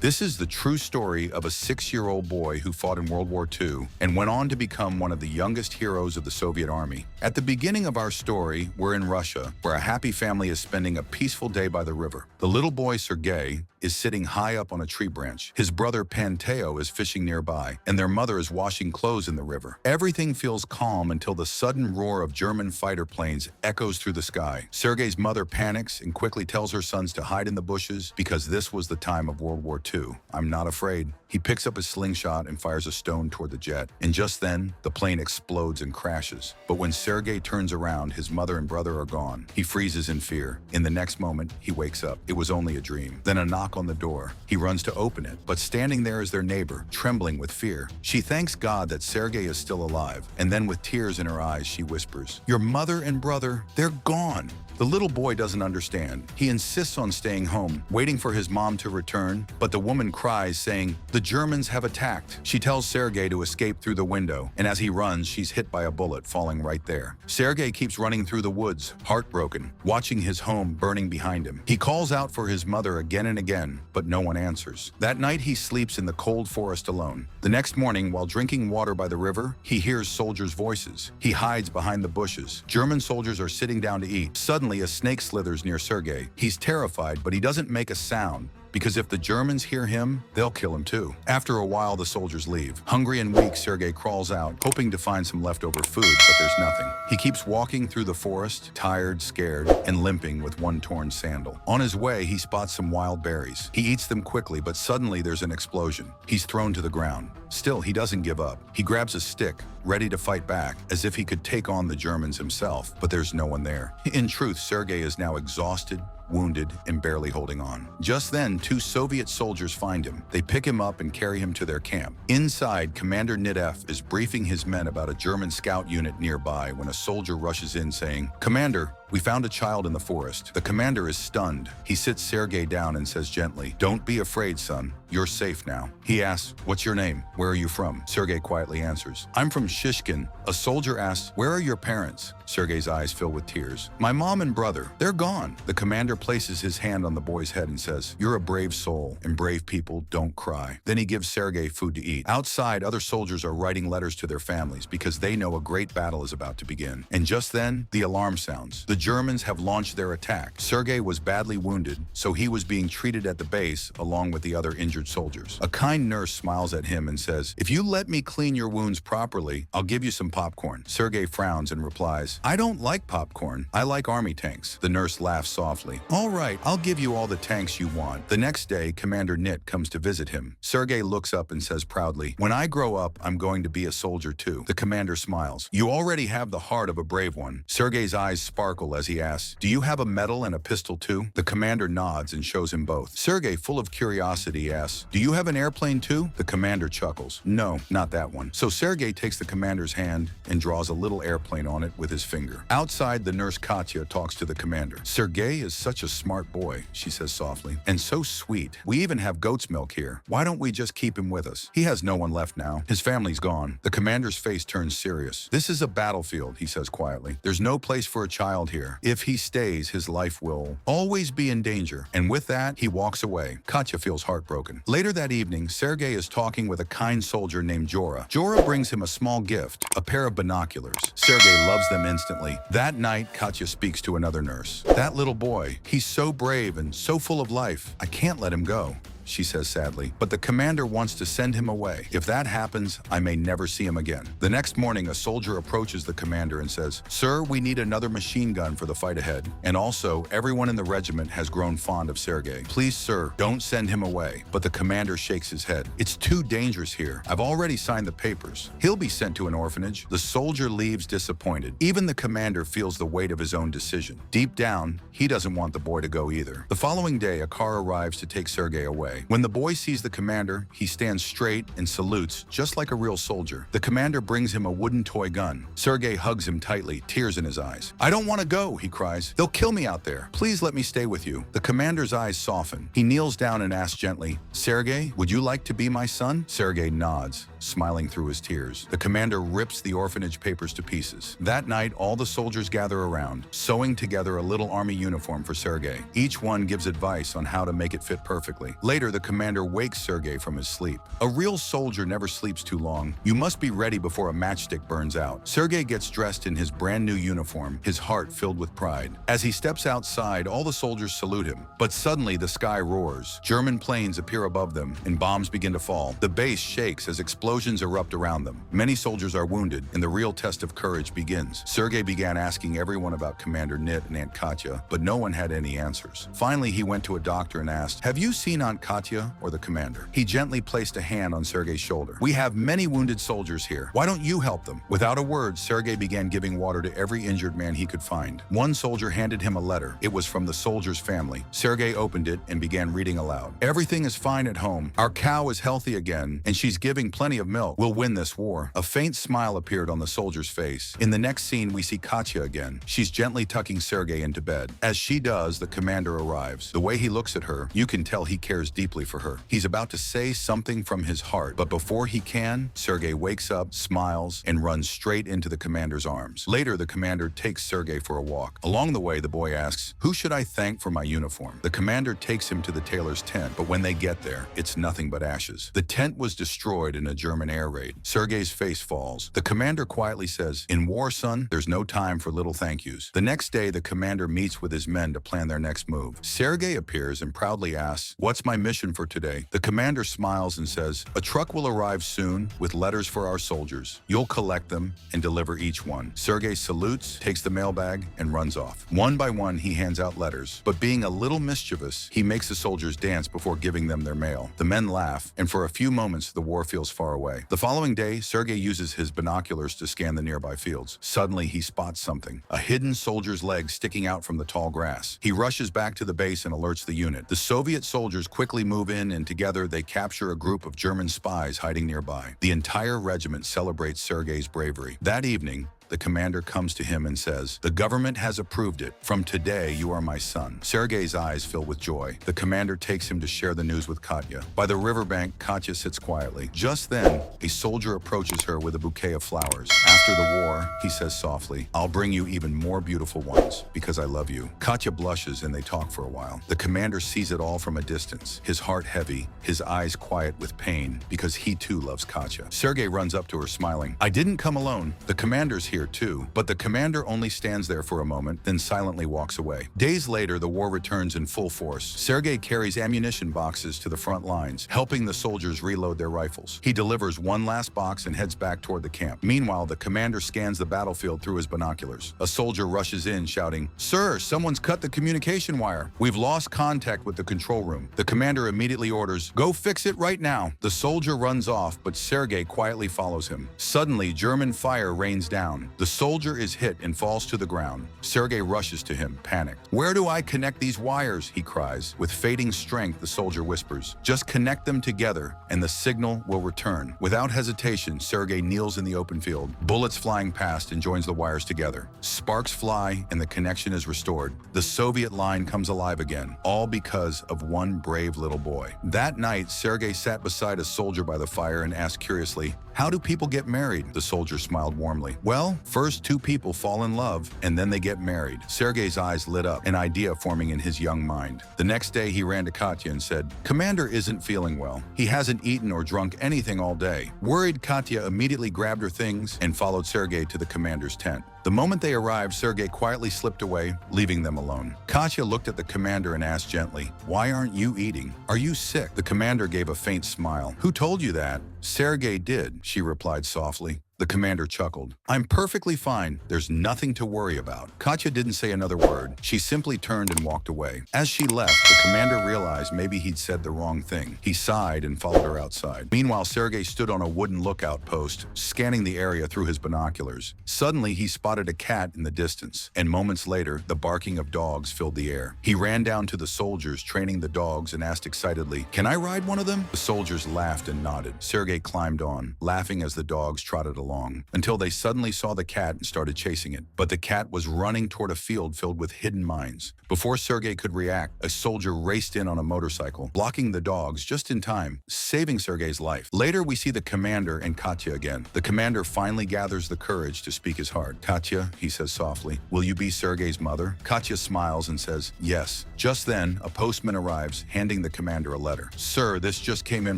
This is the true story of a 6-year-old boy who fought in World War II and went on to become one of the youngest heroes of the Soviet Army. At the beginning of our story, we're in Russia, where a happy family is spending a peaceful day by the river. The little boy, Sergei, is sitting high up on a tree branch. His brother Panteo is fishing nearby, and their mother is washing clothes in the river. Everything feels calm until the sudden roar of German fighter planes echoes through the sky. Sergei's mother panics and quickly tells her sons to hide in the bushes because this was the time of World War II. "I'm not afraid." He picks up his slingshot and fires a stone toward the jet. And just then, the plane explodes and crashes. But when Sergei turns around, his mother and brother are gone. He freezes in fear. In the next moment, he wakes up. It was only a dream. Then a knock on the door. He runs to open it, but standing there is their neighbor, trembling with fear. She thanks God that Sergei is still alive, and then with tears in her eyes, she whispers, "Your mother and brother, they're gone." The little boy doesn't understand. He insists on staying home, waiting for his mom to return, but the woman cries, saying, "The Germans have attacked." She tells Sergei to escape through the window, and as he runs, she's hit by a bullet, falling right there. Sergei keeps running through the woods, heartbroken, watching his home burning behind him. He calls out for his mother again and again, but no one answers. That night, he sleeps in the cold forest alone. The next morning, while drinking water by the river, he hears soldiers' voices. He hides behind the bushes. German soldiers are sitting down to eat. Suddenly, a snake slithers near Sergei. He's terrified, but he doesn't make a sound, because if the Germans hear him, they'll kill him too. After a while, the soldiers leave. Hungry and weak, Sergei crawls out, hoping to find some leftover food, but there's nothing. He keeps walking through the forest, tired, scared, and limping with one torn sandal. On his way, he spots some wild berries. He eats them quickly, but suddenly there's an explosion. He's thrown to the ground. Still, he doesn't give up. He grabs a stick, ready to fight back, as if he could take on the Germans himself, but there's no one there. In truth, Sergei is now exhausted, wounded, and barely holding on. Just then, 2 Soviet soldiers find him. They pick him up and carry him to their camp. Inside, Commander Nitef is briefing his men about a German scout unit nearby when a soldier rushes in saying, "Commander, we found a child in the forest." The commander is stunned. He sits Sergei down and says gently, "Don't be afraid, son. You're safe now." He asks, "What's your name? Where are you from?" Sergei quietly answers, "I'm from Shishkin." A soldier asks, "Where are your parents?" Sergei's eyes fill with tears. "My mom and brother, they're gone." The commander places his hand on the boy's head and says, "You're a brave soul, and brave people don't cry." Then he gives Sergei food to eat. Outside, other soldiers are writing letters to their families because they know a great battle is about to begin. And just then, the alarm sounds. The Germans have launched their attack. Sergei was badly wounded, so he was being treated at the base along with the other injured soldiers. A kind nurse smiles at him and says, "If you let me clean your wounds properly, I'll give you some popcorn." Sergei frowns and replies, "I don't like popcorn. I like army tanks." The nurse laughs softly. "All right, I'll give you all the tanks you want." The next day, Commander Nit comes to visit him. Sergei looks up and says proudly, "When I grow up, I'm going to be a soldier too." The commander smiles. "You already have the heart of a brave one." Sergei's eyes sparkle as he asks, "Do you have a medal and a pistol too?" The commander nods and shows him both. Sergei, full of curiosity, asks, "Do you have an airplane too?" The commander chuckles. "No, not that one." So Sergei takes the commander's hand and draws a little airplane on it with his finger. Outside, the nurse Katya talks to the commander. "Sergei is such a smart boy," she says softly, "and so sweet. We even have goat's milk here. Why don't we just keep him with us? He has no one left now. His family's gone." The commander's face turns serious. "This is a battlefield," he says quietly. "There's no place for a child here. If he stays, his life will always be in danger." And with that, he walks away. Katya feels heartbroken. Later that evening, Sergei is talking with a kind soldier named Jora. Jora brings him a small gift, a pair of binoculars. Sergei loves them instantly. That night, Katya speaks to another nurse. "That little boy, he's so brave and so full of life. I can't let him go," she says sadly. "But the commander wants to send him away. If that happens, I may never see him again." The next morning, a soldier approaches the commander and says, "Sir, we need another machine gun for the fight ahead. And also, everyone in the regiment has grown fond of Sergei. Please, sir, don't send him away." But the commander shakes his head. "It's too dangerous here. I've already signed the papers. He'll be sent to an orphanage." The soldier leaves disappointed. Even the commander feels the weight of his own decision. Deep down, he doesn't want the boy to go either. The following day, a car arrives to take Sergei away. When the boy sees the commander, he stands straight and salutes, just like a real soldier. The commander brings him a wooden toy gun. Sergei hugs him tightly, tears in his eyes. "I don't want to go," he cries. "They'll kill me out there. Please let me stay with you." The commander's eyes soften. He kneels down and asks gently, "Sergei, would you like to be my son?" Sergei nods, smiling through his tears. The commander rips the orphanage papers to pieces. That night, all the soldiers gather around, sewing together a little army uniform for Sergei. Each one gives advice on how to make it fit perfectly. Later, Later, the commander wakes Sergei from his sleep. A real soldier never sleeps too long. You must be ready before a matchstick burns out. Sergei gets dressed in his brand new uniform, his heart filled with pride. As he steps outside, all the soldiers salute him. But suddenly, the sky roars. German planes appear above them, and bombs begin to fall. The base shakes as explosions erupt around them. Many soldiers are wounded, and the real test of courage begins. Sergei began asking everyone about Commander Nit and Aunt Katya, but no one had any answers. Finally, he went to a doctor and asked, "Have you seen Aunt Katya or the commander?" He gently placed a hand on Sergei's shoulder. "We have many wounded soldiers here. Why don't you help them?" Without a word, Sergei began giving water to every injured man he could find. One soldier handed him a letter. It was from the soldier's family. Sergei opened it and began reading aloud. "Everything is fine at home. Our cow is healthy again, and she's giving plenty of milk. We'll win this war." A faint smile appeared on the soldier's face. In the next scene, we see Katya again. She's gently tucking Sergei into bed. As she does, the commander arrives. The way he looks at her, you can tell he cares deeply for her. He's about to say something from his heart, but before he can, Sergei wakes up, smiles, and runs straight into the commander's arms. Later, the commander takes Sergei for a walk. Along the way, the boy asks, "Who should I thank for my uniform?" The commander takes him to the tailor's tent, but when they get there, it's nothing but ashes. The tent was destroyed in a German air raid. Sergei's face falls. The commander quietly says, "In war, son, there's no time for little thank yous." The next day, the commander meets with his men to plan their next move. Sergei appears and proudly asks, "What's my mission for today?" The commander smiles and says, "A truck will arrive soon with letters for our soldiers. You'll collect them and deliver each one." Sergei salutes, takes the mailbag, and runs off. One by one, he hands out letters, but being a little mischievous, he makes the soldiers dance before giving them their mail. The men laugh, and for a few moments, the war feels far away. The following day, Sergei uses his binoculars to scan the nearby fields. Suddenly, he spots something, a hidden soldier's leg sticking out from the tall grass. He rushes back to the base and alerts the unit. The Soviet soldiers quickly move in, and together they capture a group of German spies hiding nearby. The entire regiment celebrates Sergei's bravery. That evening, the commander comes to him and says, "The government has approved it. From today, you are my son." Sergei's eyes fill with joy. The commander takes him to share the news with Katya. By the riverbank, Katya sits quietly. Just then, a soldier approaches her with a bouquet of flowers. After the war, he says softly, "I'll bring you even more beautiful ones, because I love you." Katya blushes and they talk for a while. The commander sees it all from a distance, his heart heavy, his eyes quiet with pain, because he too loves Katya. Sergei runs up to her smiling. "I didn't come alone. The commander's here too." But the commander only stands there for a moment, then silently walks away. Days later, the war returns in full force. Sergei carries ammunition boxes to the front lines, helping the soldiers reload their rifles. He delivers one last box and heads back toward the camp. Meanwhile, the commander scans the battlefield through his binoculars. A soldier rushes in, shouting, "Sir, someone's cut the communication wire. We've lost contact with the control room." The commander immediately orders, "Go fix it right now." The soldier runs off, but Sergei quietly follows him. Suddenly, German fire rains down. The soldier is hit and falls to the ground. Sergei rushes to him, panicked. "Where do I connect these wires?" he cries. With fading strength, the soldier whispers, "Just connect them together, and the signal will return." Without hesitation, Sergei kneels in the open field. Bullets flying past and joins the wires together. Sparks fly, and the connection is restored. The Soviet line comes alive again, all because of one brave little boy. That night, Sergei sat beside a soldier by the fire and asked curiously, "How do people get married?" The soldier smiled warmly. "Well, first two people fall in love, and then they get married." Sergei's eyes lit up, an idea forming in his young mind. The next day, he ran to Katya and said, "Commander isn't feeling well. He hasn't eaten or drunk anything all day." Worried, Katya immediately grabbed her things and followed Sergei to the commander's tent. The moment they arrived, Sergei quietly slipped away, leaving them alone. Katya looked at the commander and asked gently, "Why aren't you eating? Are you sick?" The commander gave a faint smile. "Who told you that?" "Sergei did," she replied softly. The commander chuckled. "I'm perfectly fine. There's nothing to worry about." Katya didn't say another word. She simply turned and walked away. As she left, the commander realized maybe he'd said the wrong thing. He sighed and followed her outside. Meanwhile, Sergei stood on a wooden lookout post, scanning the area through his binoculars. Suddenly, he spotted a cat in the distance, and moments later, the barking of dogs filled the air. He ran down to the soldiers training the dogs and asked excitedly, "Can I ride one of them?" The soldiers laughed and nodded. Sergei climbed on, laughing as the dogs trotted along. along, until they suddenly saw the cat and started chasing it. But the cat was running toward a field filled with hidden mines. Before Sergei could react, a soldier raced in on a motorcycle, blocking the dogs just in time, saving Sergei's life. Later, we see the commander and Katya again. The commander finally gathers the courage to speak his heart. "Katya," he says softly, "will you be Sergei's mother?" Katya smiles and says, "Yes." Just then, a postman arrives, handing the commander a letter. "Sir, this just came in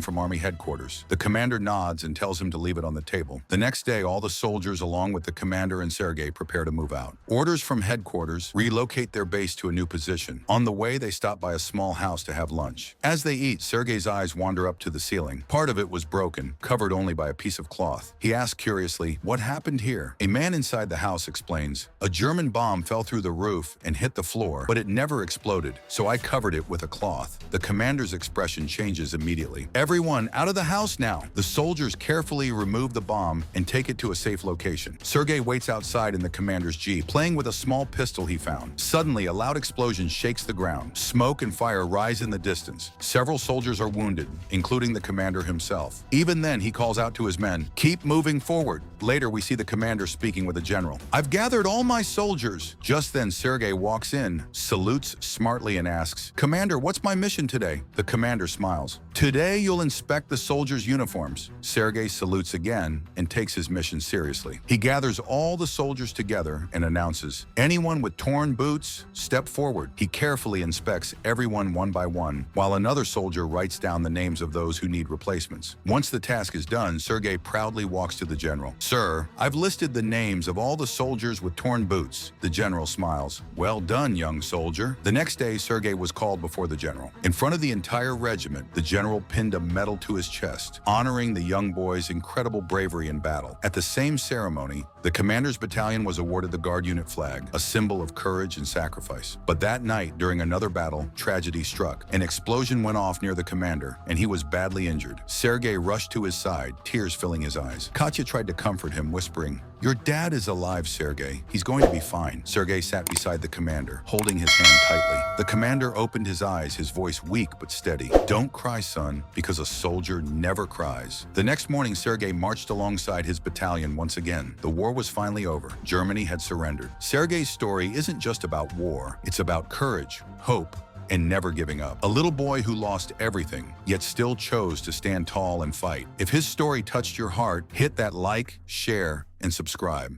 from Army headquarters." The commander nods and tells him to leave it on the table. The next day, all the soldiers, along with the commander and Sergei, prepare to move out. Orders from headquarters relocate their base to a new position. On the way, they stop by a small house to have lunch. As they eat, Sergei's eyes wander up to the ceiling. Part of it was broken, covered only by a piece of cloth. He asks curiously, "What happened here?" A man inside the house explains, "A German bomb fell through the roof and hit the floor, but it never exploded, so I covered it with a cloth." The commander's expression changes immediately. "Everyone, out of the house now!" The soldiers carefully remove the bomb and take it to a safe location. Sergei waits outside in the commander's jeep, playing with a small pistol he found. Suddenly, a loud explosion shakes the ground. Smoke and fire rise in the distance. Several soldiers are wounded, including the commander himself. Even then, he calls out to his men, "Keep moving forward." Later, we see the commander speaking with a general. "I've gathered all my soldiers." Just then, Sergei walks in, salutes smartly and asks, "Commander, what's my mission today?" The commander smiles. "Today, you'll inspect the soldiers' uniforms." Sergei salutes again and takes his mission seriously. He gathers all the soldiers together and announces, "Anyone with torn boots, step forward." He carefully inspects everyone one by one, while another soldier writes down the names of those who need replacements. Once the task is done, Sergei proudly walks to the general. "Sir, I've listed the names of all the soldiers with torn boots." The general smiles. "Well done, young soldier." The next day, Sergei was called before the general. In front of the entire regiment, the general pinned a medal to his chest, honoring the young boy's incredible bravery in battle. At the same ceremony, the commander's battalion was awarded the Guard Unit flag, a symbol of courage and sacrifice. But that night, during another battle, tragedy struck. An explosion went off near the commander, and he was badly injured. Sergei rushed to his side, tears filling his eyes. Katya tried to comfort him, whispering, "Your dad is alive, Sergei. He's going to be fine." Sergei sat beside the commander, holding his hand tightly. The commander opened his eyes, his voice weak but steady. "Don't cry, son, because a soldier never cries." The next morning, Sergei marched alongside his battalion once again. The war was finally over. Germany had surrendered. Sergei's story isn't just about war. It's about courage, hope, and never giving up. A little boy who lost everything, yet still chose to stand tall and fight. If his story touched your heart, hit that like, share, and subscribe.